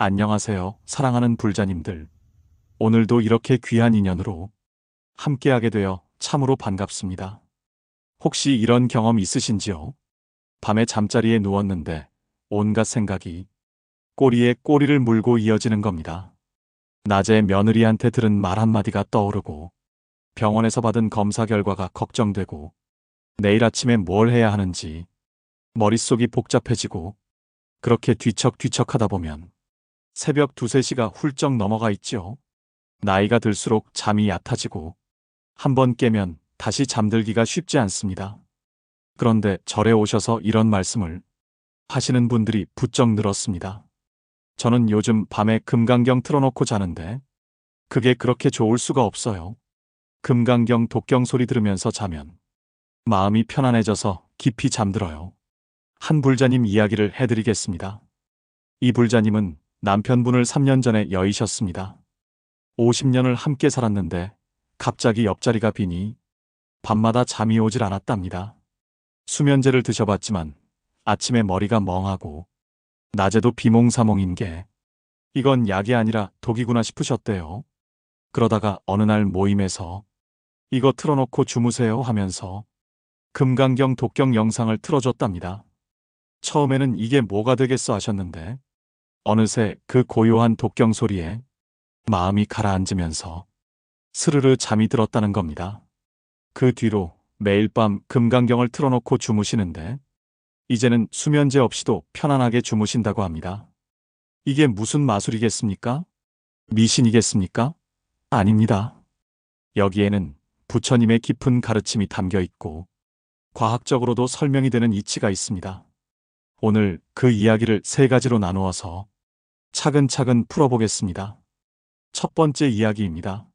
안녕하세요, 사랑하는 불자님들. 오늘도 이렇게 귀한 인연으로 함께하게 되어 참으로 반갑습니다. 혹시 이런 경험 있으신지요? 밤에 잠자리에 누웠는데 온갖 생각이 꼬리에 꼬리를 물고 이어지는 겁니다. 낮에 며느리한테 들은 말 한마디가 떠오르고, 병원에서 받은 검사 결과가 걱정되고, 내일 아침에 뭘 해야 하는지 머릿속이 복잡해지고, 그렇게 뒤척뒤척 하다 보면 새벽 2, 3시가 훌쩍 넘어가 있지요. 나이가 들수록 잠이 얕아지고 한번 깨면 다시 잠들기가 쉽지 않습니다. 그런데 절에 오셔서 이런 말씀을 하시는 분들이 부쩍 늘었습니다. 저는 요즘 밤에 금강경 틀어놓고 자는데 그게 그렇게 좋을 수가 없어요. 금강경 독경 소리 들으면서 자면 마음이 편안해져서 깊이 잠들어요. 한 불자님 이야기를 해드리겠습니다. 이 불자님은 남편분을 3년 전에 여의셨습니다. 50년을 함께 살았는데 갑자기 옆자리가 비니 밤마다 잠이 오질 않았답니다. 수면제를 드셔봤지만 아침에 머리가 멍하고 낮에도 비몽사몽인 게 이건 약이 아니라 독이구나 싶으셨대요. 그러다가 어느 날 모임에서 이거 틀어놓고 주무세요 하면서 금강경 독경 영상을 틀어줬답니다. 처음에는 이게 뭐가 되겠어 하셨는데 어느새 그 고요한 독경 소리에 마음이 가라앉으면서 스르르 잠이 들었다는 겁니다. 그 뒤로 매일 밤 금강경을 틀어놓고 주무시는데 이제는 수면제 없이도 편안하게 주무신다고 합니다. 이게 무슨 마술이겠습니까? 미신이겠습니까? 아닙니다. 여기에는 부처님의 깊은 가르침이 담겨 있고 과학적으로도 설명이 되는 이치가 있습니다. 오늘 그 이야기를 3가지로 나누어서 차근차근 풀어보겠습니다. 첫 번째 이야기입니다.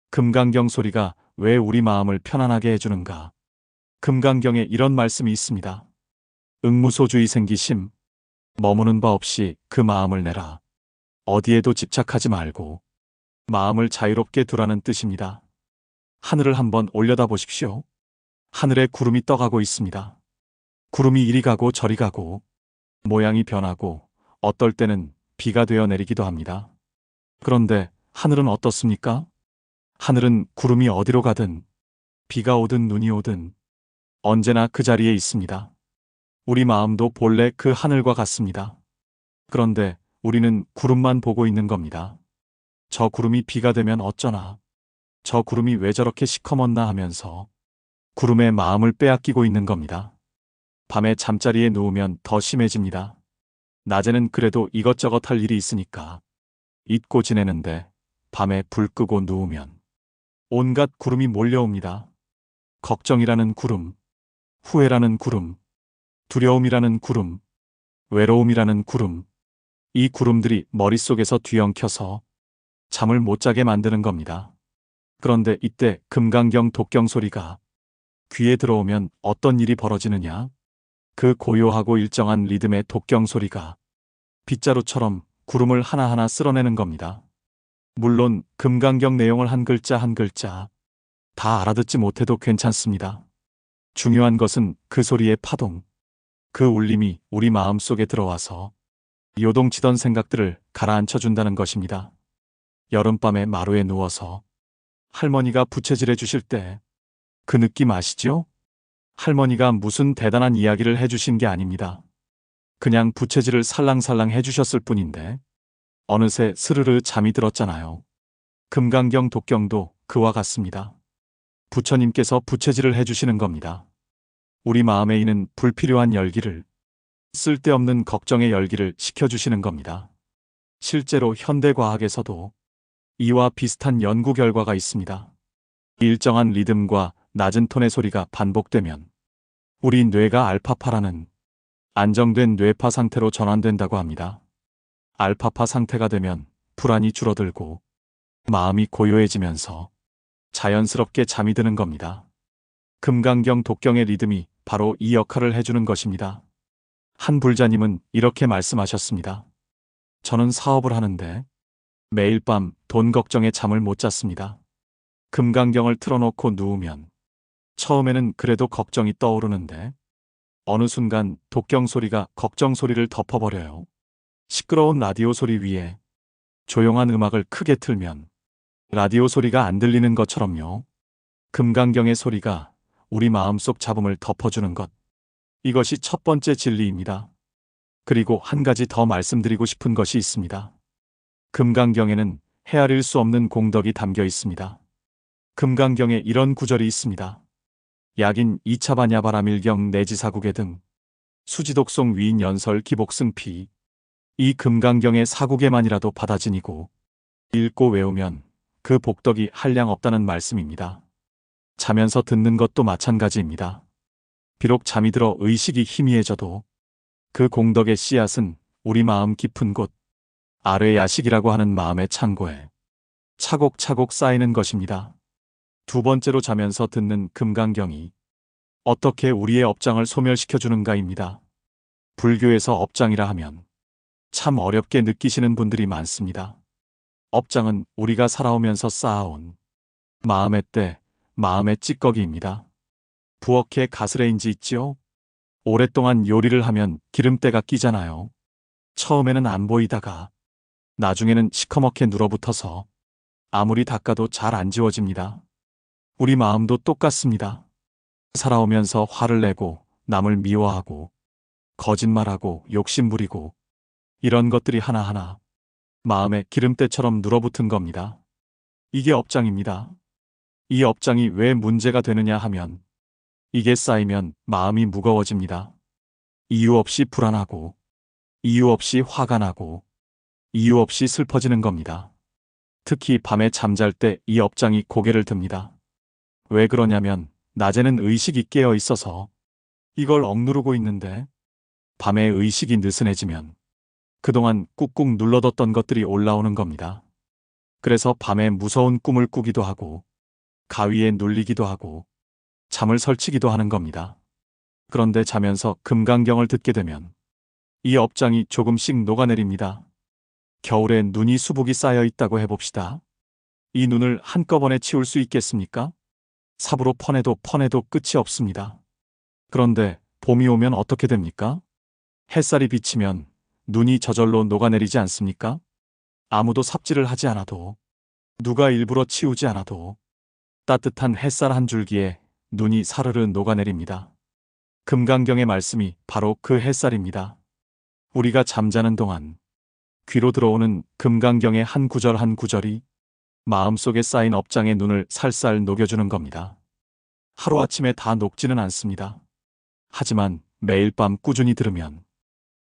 금강경 소리가 왜 우리 마음을 편안하게 해주는가? 금강경에 이런 말씀이 있습니다. 응무소주의 생기심, 머무는 바 없이 그 마음을 내라. 어디에도 집착하지 말고 마음을 자유롭게 두라는 뜻입니다. 하늘을 한번 올려다 보십시오. 하늘에 구름이 떠가고 있습니다. 구름이 이리 가고 저리 가고 모양이 변하고 어떨 때는 비가 되어 내리기도 합니다. 그런데 하늘은 어떻습니까? 하늘은 구름이 어디로 가든 비가 오든 눈이 오든 언제나 그 자리에 있습니다. 우리 마음도 본래 그 하늘과 같습니다. 그런데 우리는 구름만 보고 있는 겁니다. 저 구름이 비가 되면 어쩌나, 저 구름이 왜 저렇게 시커먼나 하면서 구름의 마음을 빼앗기고 있는 겁니다. 밤에 잠자리에 누우면 더 심해집니다. 낮에는 그래도 이것저것 할 일이 있으니까 잊고 지내는데 밤에 불 끄고 누우면 온갖 구름이 몰려옵니다. 걱정이라는 구름, 후회라는 구름, 두려움이라는 구름, 외로움이라는 구름, 이 구름들이 머릿속에서 뒤엉켜서 잠을 못 자게 만드는 겁니다. 그런데 이때 금강경 독경 소리가 귀에 들어오면 어떤 일이 벌어지느냐? 그 고요하고 일정한 리듬의 독경 소리가 빗자루처럼 구름을 하나하나 쓸어내는 겁니다. 물론 금강경 내용을 한 글자 한 글자 다 알아듣지 못해도 괜찮습니다. 중요한 것은 그 소리의 파동, 그 울림이 우리 마음속에 들어와서 요동치던 생각들을 가라앉혀준다는 것입니다. 여름밤에 마루에 누워서 할머니가 부채질해 주실 때 그 느낌 아시죠? 할머니가 무슨 대단한 이야기를 해주신 게 아닙니다. 그냥 부채질을 살랑살랑 해주셨을 뿐인데 어느새 스르르 잠이 들었잖아요. 금강경 독경도 그와 같습니다. 부처님께서 부채질을 해주시는 겁니다. 우리 마음에 있는 불필요한 열기를, 쓸데없는 걱정의 열기를 식혀주시는 겁니다. 실제로 현대과학에서도 이와 비슷한 연구 결과가 있습니다. 일정한 리듬과 낮은 톤의 소리가 반복되면 우리 뇌가 알파파라는 안정된 뇌파 상태로 전환된다고 합니다. 알파파 상태가 되면 불안이 줄어들고 마음이 고요해지면서 자연스럽게 잠이 드는 겁니다. 금강경 독경의 리듬이 바로 이 역할을 해주는 것입니다. 한 불자님은 이렇게 말씀하셨습니다. 저는 사업을 하는데 매일 밤 돈 걱정에 잠을 못 잤습니다. 금강경을 틀어놓고 누우면 처음에는 그래도 걱정이 떠오르는데 어느 순간 독경 소리가 걱정 소리를 덮어버려요. 시끄러운 라디오 소리 위에 조용한 음악을 크게 틀면 라디오 소리가 안 들리는 것처럼요. 금강경의 소리가 우리 마음속 잡음을 덮어주는 것. 이것이 첫 번째 진리입니다. 그리고 한 가지 더 말씀드리고 싶은 것이 있습니다. 금강경에는 헤아릴 수 없는 공덕이 담겨 있습니다. 금강경에 이런 구절이 있습니다. 약인 이차반야바라밀경 내지사국에 등 수지독송 위인 연설 기복승피. 이 금강경의 사국에만이라도 받아 지니고 읽고 외우면 그 복덕이 한량 없다는 말씀입니다. 자면서 듣는 것도 마찬가지입니다. 비록 잠이 들어 의식이 희미해져도 그 공덕의 씨앗은 우리 마음 깊은 곳, 아뢰야식이라고 하는 마음의 창고에 차곡차곡 쌓이는 것입니다. 두 번째로 자면서 듣는 금강경이 어떻게 우리의 업장을 소멸시켜주는가입니다. 불교에서 업장이라 하면 참 어렵게 느끼시는 분들이 많습니다. 업장은 우리가 살아오면서 쌓아온 마음의 때, 마음의 찌꺼기입니다. 부엌에 가스레인지 있지요? 오랫동안 요리를 하면 기름때가 끼잖아요. 처음에는 안 보이다가 나중에는 시커멓게 눌어붙어서 아무리 닦아도 잘 안 지워집니다. 우리 마음도 똑같습니다. 살아오면서 화를 내고 남을 미워하고 거짓말하고 욕심부리고 이런 것들이 하나하나 마음에 기름때처럼 눌어붙은 겁니다. 이게 업장입니다. 이 업장이 왜 문제가 되느냐 하면 이게 쌓이면 마음이 무거워집니다. 이유 없이 불안하고 이유 없이 화가 나고 이유 없이 슬퍼지는 겁니다. 특히 밤에 잠잘 때 이 업장이 고개를 듭니다. 왜 그러냐면 낮에는 의식이 깨어 있어서 이걸 억누르고 있는데 밤에 의식이 느슨해지면 그동안 꾹꾹 눌러뒀던 것들이 올라오는 겁니다. 그래서 밤에 무서운 꿈을 꾸기도 하고 가위에 눌리기도 하고 잠을 설치기도 하는 겁니다. 그런데 자면서 금강경을 듣게 되면 이 업장이 조금씩 녹아내립니다. 겨울에 눈이 수북이 쌓여 있다고 해봅시다. 이 눈을 한꺼번에 치울 수 있겠습니까? 삽으로 퍼내도 끝이 없습니다. 그런데 봄이 오면 어떻게 됩니까? 햇살이 비치면 눈이 저절로 녹아내리지 않습니까? 아무도 삽질을 하지 않아도, 누가 일부러 치우지 않아도 따뜻한 햇살 한 줄기에 눈이 사르르 녹아내립니다. 금강경의 말씀이 바로 그 햇살입니다. 우리가 잠자는 동안 귀로 들어오는 금강경의 한 구절 한 구절이 마음속에 쌓인 업장의 눈을 살살 녹여주는 겁니다. 하루아침에 다 녹지는 않습니다. 하지만 매일 밤 꾸준히 들으면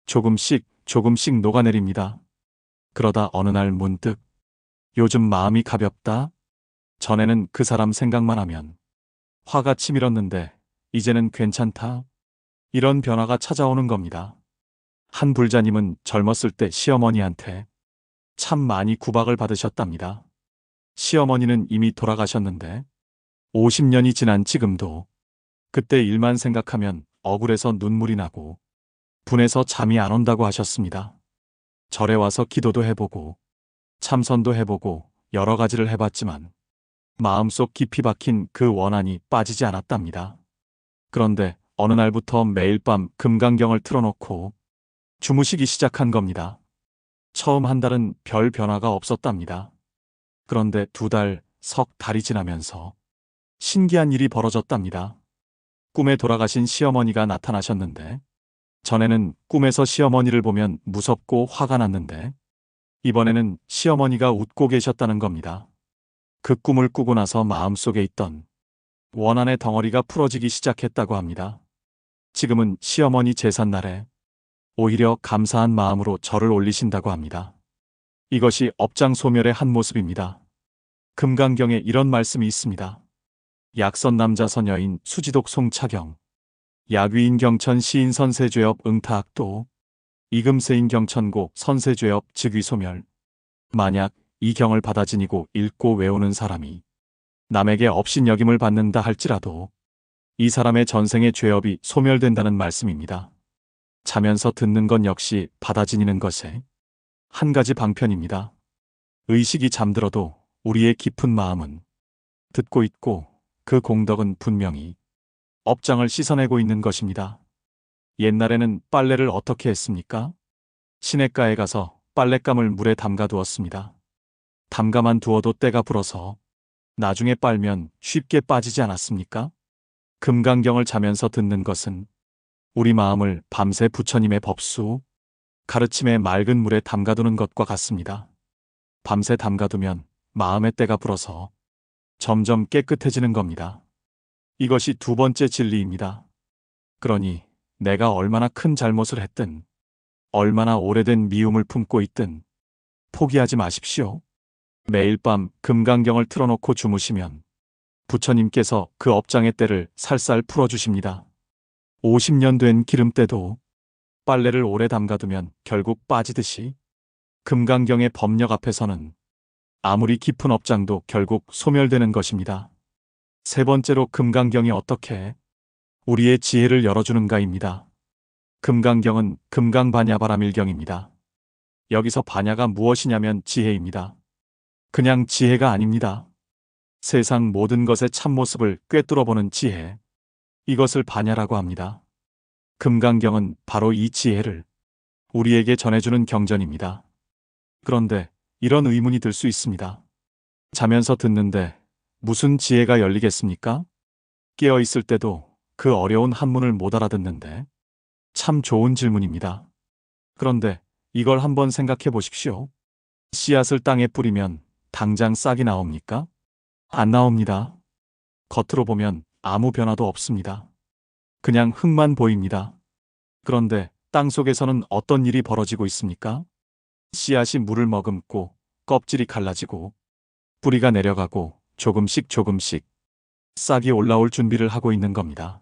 조금씩 녹아내립니다. 그러다 어느 날 문득 요즘 마음이 가볍다? 전에는 그 사람 생각만 하면 화가 치밀었는데 이제는 괜찮다? 이런 변화가 찾아오는 겁니다. 한 불자님은 젊었을 때 시어머니한테 참 많이 구박을 받으셨답니다. 시어머니는 이미 돌아가셨는데 50년이 지난 지금도 그때 일만 생각하면 억울해서 눈물이 나고 분해서 잠이 안 온다고 하셨습니다. 절에 와서 기도도 해보고 참선도 해보고 여러 가지를 해봤지만 마음속 깊이 박힌 그 원한이 빠지지 않았답니다. 그런데 어느 날부터 매일 밤 금강경을 틀어놓고 주무시기 시작한 겁니다. 처음 한 달은 별 변화가 없었답니다. 그런데 두 달, 석 달이 지나면서 신기한 일이 벌어졌답니다. 꿈에 돌아가신 시어머니가 나타나셨는데 전에는 꿈에서 시어머니를 보면 무섭고 화가 났는데 이번에는 시어머니가 웃고 계셨다는 겁니다. 그 꿈을 꾸고 나서 마음속에 있던 원한의 덩어리가 풀어지기 시작했다고 합니다. 지금은 시어머니 제삿날에 오히려 감사한 마음으로 절을 올리신다고 합니다. 이것이 업장 소멸의 한 모습입니다. 금강경에 이런 말씀이 있습니다. 약선 남자 선여인 수지독 송차경, 약위인 경천 시인 선세죄업 응타악도, 이금세인 경천고 선세죄업 즉위소멸. 만약 이 경을 받아 지니고 읽고 외우는 사람이 남에게 업신여김을 받는다 할지라도 이 사람의 전생의 죄업이 소멸된다는 말씀입니다. 자면서 듣는 건 역시 받아 지니는 것에 한 가지 방편입니다. 의식이 잠들어도 우리의 깊은 마음은 듣고 있고 그 공덕은 분명히 업장을 씻어내고 있는 것입니다. 옛날에는 빨래를 어떻게 했습니까? 시냇가에 가서 빨랫감을 물에 담가 두었습니다. 담가만 두어도 때가 불어서 나중에 빨면 쉽게 빠지지 않았습니까? 금강경을 자면서 듣는 것은 우리 마음을 밤새 부처님의 법수, 가르침에 맑은 물에 담가두는 것과 같습니다. 밤새 담가두면 마음의 때가 불어서 점점 깨끗해지는 겁니다. 이것이 두 번째 진리입니다. 그러니 내가 얼마나 큰 잘못을 했든, 얼마나 오래된 미움을 품고 있든 포기하지 마십시오. 매일 밤 금강경을 틀어놓고 주무시면 부처님께서 그 업장의 때를 살살 풀어주십니다. 50년 된 기름때도 빨래를 오래 담가두면 결국 빠지듯이 금강경의 법력 앞에서는 아무리 깊은 업장도 결국 소멸되는 것입니다. 세 번째로 금강경이 어떻게 우리의 지혜를 열어주는가입니다. 금강경은 금강반야바라밀경입니다. 여기서 반야가 무엇이냐면 지혜입니다. 그냥 지혜가 아닙니다. 세상 모든 것의 참모습을 꿰뚫어보는 지혜. 이것을 반야라고 합니다. 금강경은 바로 이 지혜를 우리에게 전해주는 경전입니다. 그런데 이런 의문이 들 수 있습니다. 자면서 듣는데 무슨 지혜가 열리겠습니까? 깨어 있을 때도 그 어려운 한문을 못 알아듣는데 참 좋은 질문입니다. 그런데 이걸 한번 생각해 보십시오. 씨앗을 땅에 뿌리면 당장 싹이 나옵니까? 안 나옵니다. 겉으로 보면 아무 변화도 없습니다. 그냥 흙만 보입니다. 그런데 땅 속에서는 어떤 일이 벌어지고 있습니까? 씨앗이 물을 머금고 껍질이 갈라지고 뿌리가 내려가고 조금씩 싹이 올라올 준비를 하고 있는 겁니다.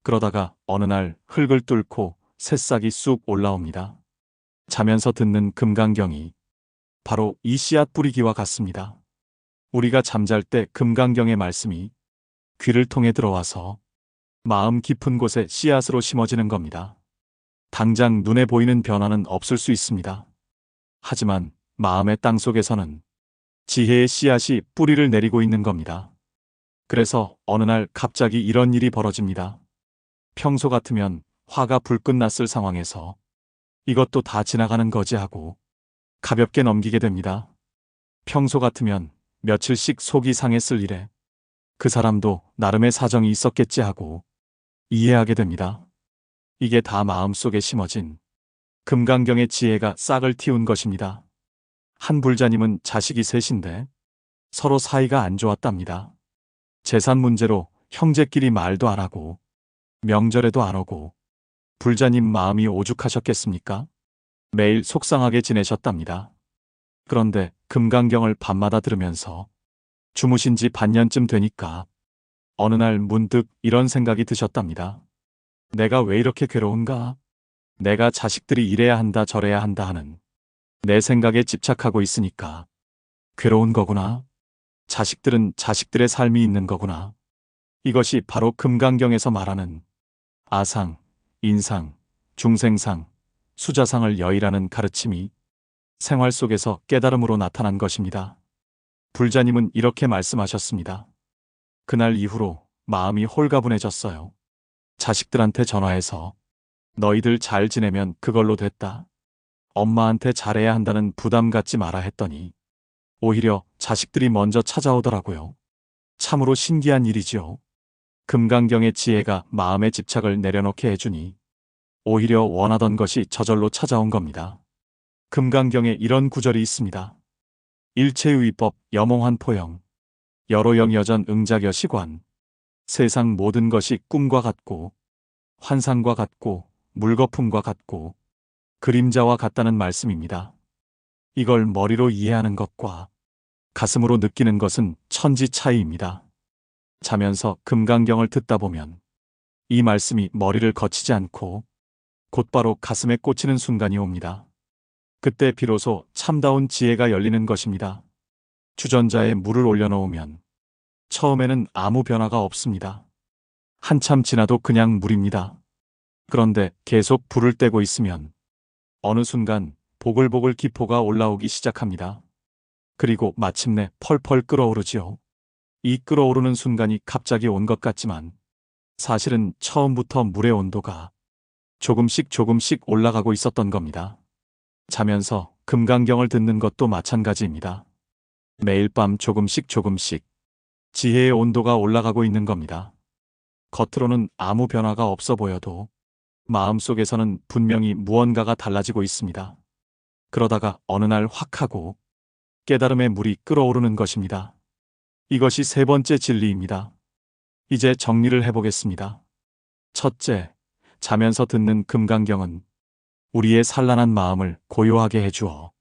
그러다가 어느 날 흙을 뚫고 새싹이 쑥 올라옵니다. 자면서 듣는 금강경이 바로 이 씨앗 뿌리기와 같습니다. 우리가 잠잘 때 금강경의 말씀이 귀를 통해 들어와서 마음 깊은 곳에 씨앗으로 심어지는 겁니다. 당장 눈에 보이는 변화는 없을 수 있습니다. 하지만 마음의 땅 속에서는 지혜의 씨앗이 뿌리를 내리고 있는 겁니다. 그래서 어느 날 갑자기 이런 일이 벌어집니다. 평소 같으면 화가 불끈 났을 상황에서 이것도 다 지나가는 거지 하고 가볍게 넘기게 됩니다. 평소 같으면 며칠씩 속이 상했을 일에 그 사람도 나름의 사정이 있었겠지 하고 이해하게 됩니다. 이게 다 마음속에 심어진 금강경의 지혜가 싹을 틔운 것입니다. 한 불자님은 자식이 셋인데 서로 사이가 안 좋았답니다. 재산 문제로 형제끼리 말도 안 하고 명절에도 안 오고 불자님 마음이 오죽하셨겠습니까? 매일 속상하게 지내셨답니다. 그런데 금강경을 밤마다 들으면서 주무신 지 반년쯤 되니까 어느 날 문득 이런 생각이 드셨답니다. 내가 왜 이렇게 괴로운가? 내가 자식들이 이래야 한다 저래야 한다 하는 내 생각에 집착하고 있으니까 괴로운 거구나. 자식들은 자식들의 삶이 있는 거구나. 이것이 바로 금강경에서 말하는 아상, 인상, 중생상, 수자상을 여의라는 가르침이 생활 속에서 깨달음으로 나타난 것입니다. 불자님은 이렇게 말씀하셨습니다. 그날 이후로 마음이 홀가분해졌어요. 자식들한테 전화해서 너희들 잘 지내면 그걸로 됐다. 엄마한테 잘해야 한다는 부담 갖지 마라 했더니 오히려 자식들이 먼저 찾아오더라고요. 참으로 신기한 일이지요. 금강경의 지혜가 마음의 집착을 내려놓게 해주니 오히려 원하던 것이 저절로 찾아온 겁니다. 금강경에 이런 구절이 있습니다. 일체의법 여몽한 포영 여로영여전 응작여시관 세상 모든 것이 꿈과 같고 환상과 같고 물거품과 같고 그림자와 같다는 말씀입니다. 이걸 머리로 이해하는 것과 가슴으로 느끼는 것은 천지 차이입니다. 자면서 금강경을 듣다 보면 이 말씀이 머리를 거치지 않고 곧바로 가슴에 꽂히는 순간이 옵니다. 그때 비로소 참다운 지혜가 열리는 것입니다. 주전자에 물을 올려놓으면 처음에는 아무 변화가 없습니다. 한참 지나도 그냥 물입니다. 그런데 계속 불을 떼고 있으면 어느 순간 보글보글 기포가 올라오기 시작합니다. 그리고 마침내 펄펄 끓어오르지요. 이 끓어오르는 순간이 갑자기 온 것 같지만 사실은 처음부터 물의 온도가 조금씩 올라가고 있었던 겁니다. 자면서 금강경을 듣는 것도 마찬가지입니다. 매일 밤 조금씩 조금씩 지혜의 온도가 올라가고 있는 겁니다. 겉으로는 아무 변화가 없어 보여도 마음속에서는 분명히 무언가가 달라지고 있습니다. 그러다가 어느 날 확 하고 깨달음의 물이 끓어오르는 것입니다. 이것이 세 번째 진리입니다. 이제 정리를 해보겠습니다. 첫째, 자면서 듣는 금강경은 우리의 산란한 마음을 고요하게 해주어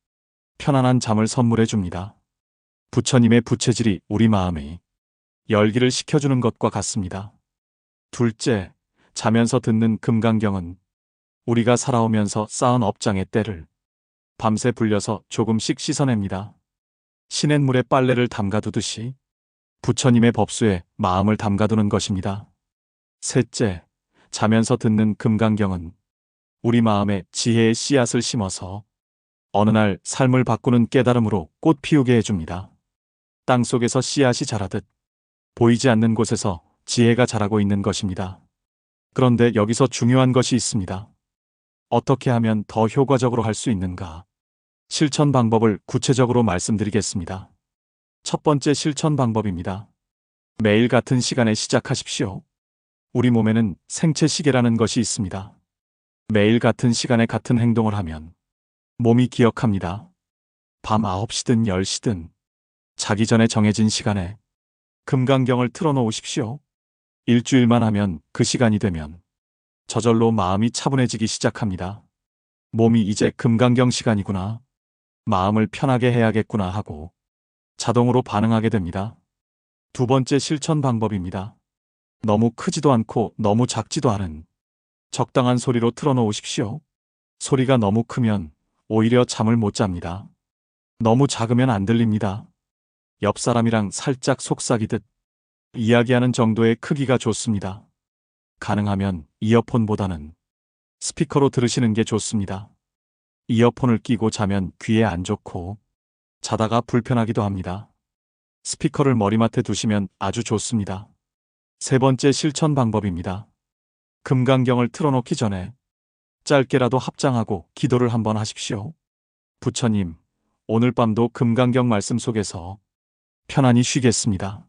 편안한 잠을 선물해 줍니다. 부처님의 부채질이 우리 마음의 열기를 식혀주는 것과 같습니다. 둘째, 자면서 듣는 금강경은 우리가 살아오면서 쌓은 업장의 때를 밤새 불려서 조금씩 씻어냅니다. 시냇물에 빨래를 담가두듯이 부처님의 법수에 마음을 담가두는 것입니다. 셋째, 자면서 듣는 금강경은 우리 마음에 지혜의 씨앗을 심어서 어느 날 삶을 바꾸는 깨달음으로 꽃 피우게 해줍니다. 땅 속에서 씨앗이 자라듯 보이지 않는 곳에서 지혜가 자라고 있는 것입니다. 그런데 여기서 중요한 것이 있습니다. 어떻게 하면 더 효과적으로 할 수 있는가? 실천 방법을 구체적으로 말씀드리겠습니다. 첫 번째 실천 방법입니다. 매일 같은 시간에 시작하십시오. 우리 몸에는 생체 시계라는 것이 있습니다. 매일 같은 시간에 같은 행동을 하면 몸이 기억합니다. 밤 9시든 10시든 자기 전에 정해진 시간에 금강경을 틀어놓으십시오. 일주일만 하면 그 시간이 되면 저절로 마음이 차분해지기 시작합니다. 몸이 이제 금강경 시간이구나. 마음을 편하게 해야겠구나 하고 자동으로 반응하게 됩니다. 두 번째 실천 방법입니다. 너무 크지도 않고 너무 작지도 않은 적당한 소리로 틀어놓으십시오. 소리가 너무 크면 오히려 잠을 못 잡니다. 너무 작으면 안 들립니다. 옆 사람이랑 살짝 속삭이듯 이야기하는 정도의 크기가 좋습니다. 가능하면 이어폰보다는 스피커로 들으시는 게 좋습니다. 이어폰을 끼고 자면 귀에 안 좋고 자다가 불편하기도 합니다. 스피커를 머리맡에 두시면 아주 좋습니다. 세 번째 실천 방법입니다. 금강경을 틀어놓기 전에 짧게라도 합장하고 기도를 한번 하십시오. 부처님, 오늘 밤도 금강경 말씀 속에서 편안히 쉬겠습니다.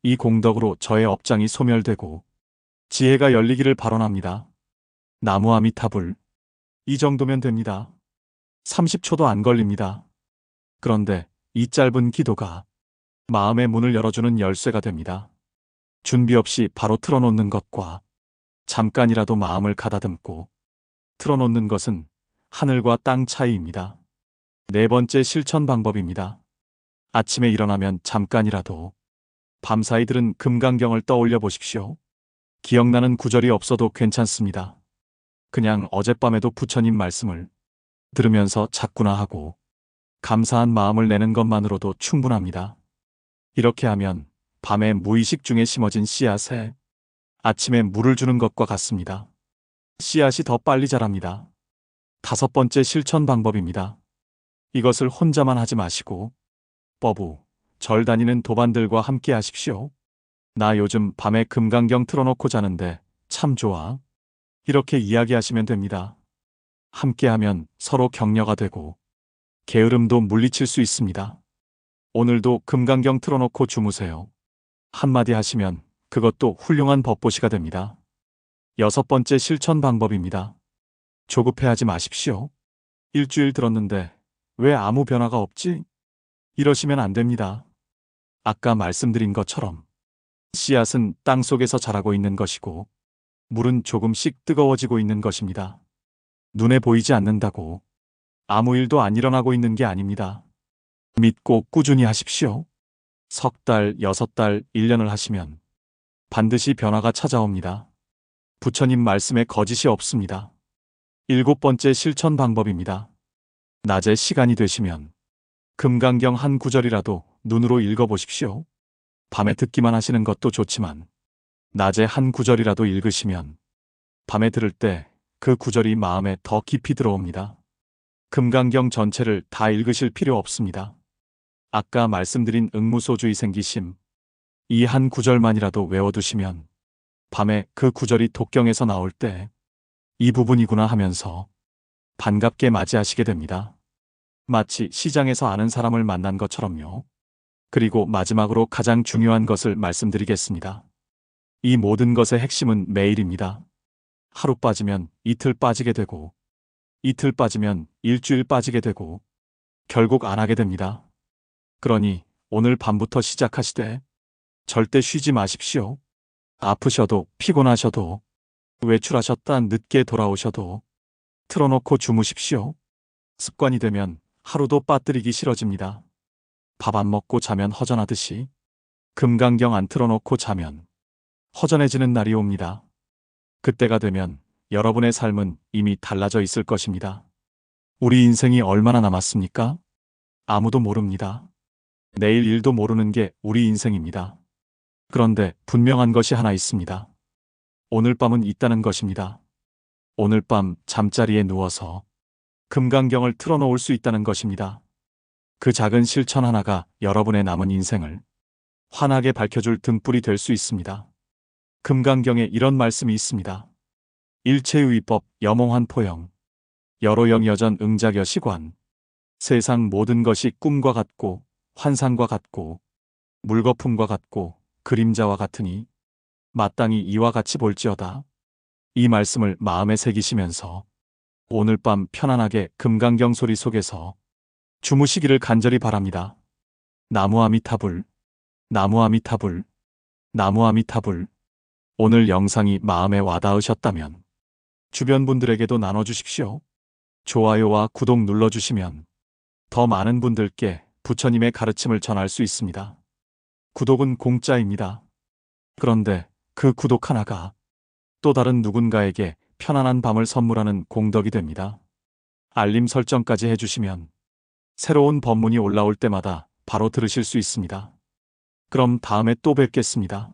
이 공덕으로 저의 업장이 소멸되고 지혜가 열리기를 발언합니다. 나무 아미타불. 이 정도면 됩니다. 30초도 안 걸립니다. 그런데 이 짧은 기도가 마음의 문을 열어주는 열쇠가 됩니다. 준비 없이 바로 틀어놓는 것과 잠깐이라도 마음을 가다듬고 틀어놓는 것은 하늘과 땅 차이입니다. 네 번째 실천 방법입니다. 아침에 일어나면 잠깐이라도 밤사이 들은 금강경을 떠올려 보십시오. 기억나는 구절이 없어도 괜찮습니다. 그냥 어젯밤에도 부처님 말씀을 들으면서 잤구나 하고 감사한 마음을 내는 것만으로도 충분합니다. 이렇게 하면 밤에 무의식 중에 심어진 씨앗에 아침에 물을 주는 것과 같습니다. 씨앗이 더 빨리 자랍니다. 다섯 번째 실천 방법입니다. 이것을 혼자만 하지 마시고 뻐부, 절 다니는 도반들과 함께 하십시오. 나 요즘 밤에 금강경 틀어놓고 자는데 참 좋아. 이렇게 이야기하시면 됩니다. 함께하면 서로 격려가 되고 게으름도 물리칠 수 있습니다. 오늘도 금강경 틀어놓고 주무세요. 한마디 하시면 그것도 훌륭한 법보시가 됩니다. 여섯 번째 실천 방법입니다. 조급해하지 마십시오. 일주일 들었는데 왜 아무 변화가 없지? 이러시면 안 됩니다. 아까 말씀드린 것처럼 씨앗은 땅 속에서 자라고 있는 것이고 물은 조금씩 뜨거워지고 있는 것입니다. 눈에 보이지 않는다고 아무 일도 안 일어나고 있는 게 아닙니다. 믿고 꾸준히 하십시오. 석 달, 6달, 1년을 하시면 반드시 변화가 찾아옵니다. 부처님 말씀에 거짓이 없습니다. 일곱 번째 실천 방법입니다. 낮에 시간이 되시면 금강경 한 구절이라도 눈으로 읽어보십시오. 밤에 듣기만 하시는 것도 좋지만 낮에 한 구절이라도 읽으시면 밤에 들을 때 그 구절이 마음에 더 깊이 들어옵니다. 금강경 전체를 다 읽으실 필요 없습니다. 아까 말씀드린 응무소주의 생기심, 이 한 구절만이라도 외워두시면 밤에 그 구절이 독경에서 나올 때 이 부분이구나 하면서 반갑게 맞이하시게 됩니다. 마치 시장에서 아는 사람을 만난 것처럼요. 그리고 마지막으로 가장 중요한 것을 말씀드리겠습니다. 이 모든 것의 핵심은 매일입니다. 하루 빠지면 이틀 빠지게 되고, 이틀 빠지면 일주일 빠지게 되고, 결국 안 하게 됩니다. 그러니 오늘 밤부터 시작하시되 절대 쉬지 마십시오. 아프셔도 피곤하셔도 외출하셨다 늦게 돌아오셔도 틀어놓고 주무십시오. 습관이 되면 하루도 빠뜨리기 싫어집니다. 밥 안 먹고 자면 허전하듯이 금강경 안 틀어놓고 자면 허전해지는 날이 옵니다. 그때가 되면 여러분의 삶은 이미 달라져 있을 것입니다. 우리 인생이 얼마나 남았습니까? 아무도 모릅니다. 내일 일도 모르는 게 우리 인생입니다. 그런데 분명한 것이 하나 있습니다. 오늘 밤은 있다는 것입니다. 오늘 밤 잠자리에 누워서 금강경을 틀어놓을 수 있다는 것입니다. 그 작은 실천 하나가 여러분의 남은 인생을 환하게 밝혀줄 등불이 될 수 있습니다. 금강경에 이런 말씀이 있습니다. 일체유의법 여몽한 포영 여로영여전 응작여시관 세상 모든 것이 꿈과 같고 환상과 같고 물거품과 같고 그림자와 같으니 마땅히 이와 같이 볼지어다. 이 말씀을 마음에 새기시면서 오늘 밤 편안하게 금강경 소리 속에서 주무시기를 간절히 바랍니다. 나무 아미타불, 나무 아미타불, 나무 아미타불. 오늘 영상이 마음에 와닿으셨다면 주변 분들에게도 나눠주십시오. 좋아요와 구독 눌러주시면 더 많은 분들께 부처님의 가르침을 전할 수 있습니다. 구독은 공짜입니다. 그런데 그 구독 하나가 또 다른 누군가에게 편안한 밤을 선물하는 공덕이 됩니다. 알림 설정까지 해주시면 새로운 법문이 올라올 때마다 바로 들으실 수 있습니다. 그럼 다음에 또 뵙겠습니다.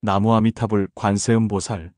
나무 아미타불 관세음보살